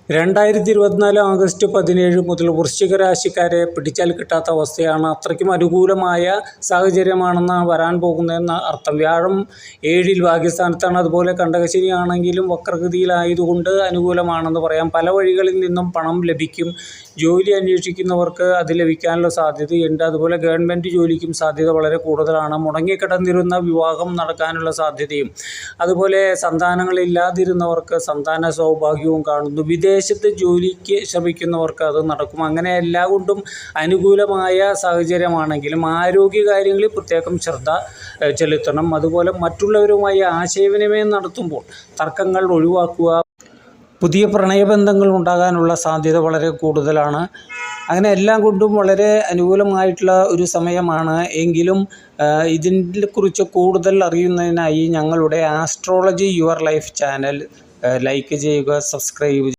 2024 August 17 മുതൽ വൃശ്ചിക രാശിക്കാരെ പിടിച്ചാൽ കിട്ടാത്ത അവസ്ഥയാണ്. അത്രയ്ക്കും അനുകൂലമായ സാഹചര്യമാണെന്ന് വരാൻ പോകുന്നതെന്ന് അർത്ഥം. വ്യാഴം 7-ൽ ഭാഗ്യസ്ഥാനത്താണ്. അതുപോലെ കണ്ടകശനിയാണെങ്കിലും വക്രഗതിയിലായതുകൊണ്ട് അനുകൂലമാണെന്ന് പറയാം. പല വഴികളിൽ നിന്നും പണം ലഭിക്കും. ജോലി അന്വേഷിക്കുന്നവർക്ക് അത് ലഭിക്കാനുള്ള സാധ്യതയുണ്ട്. അതുപോലെ ഗവൺമെൻറ് ജോലിക്കും സാധ്യത വളരെ കൂടുതലാണ്. മുടങ്ങിക്കിടന്നിരുന്ന വിവാഹം നടക്കാനുള്ള സാധ്യതയും, അതുപോലെ സന്താനങ്ങളില്ലാതിരുന്നവർക്ക് സന്താന സൗഭാഗ്യവും കാണുന്നു. വിദേശത്ത് ജോലിക്ക് ശ്രമിക്കുന്നവർക്ക് അത് നടക്കും. അങ്ങനെ എല്ലാം കൊണ്ടും അനുകൂലമായ സാഹചര്യമാണെങ്കിലും ആരോഗ്യകാര്യങ്ങളിൽ പ്രത്യേകം ശ്രദ്ധ ചെലുത്തണം. അതുപോലെ മറ്റുള്ളവരുമായി ആശയവിനിമയം നടത്തുമ്പോൾ തർക്കങ്ങൾ ഒഴിവാക്കുക. പുതിയ പ്രണയബന്ധങ്ങൾ ഉണ്ടാകാനുള്ള സാധ്യത വളരെ കൂടുതലാണ്. അങ്ങനെ എല്ലാം കൊണ്ടും വളരെ അനുകൂലമായിട്ടുള്ള ഒരു സമയമാണ്. എങ്കിലും ഇതിനെക്കുറിച്ച് കൂടുതൽ അറിയുന്നതിനായി ഞങ്ങളുടെ astrology your life channel like ചെയ്യുക, സബ്സ്ക്രൈബ്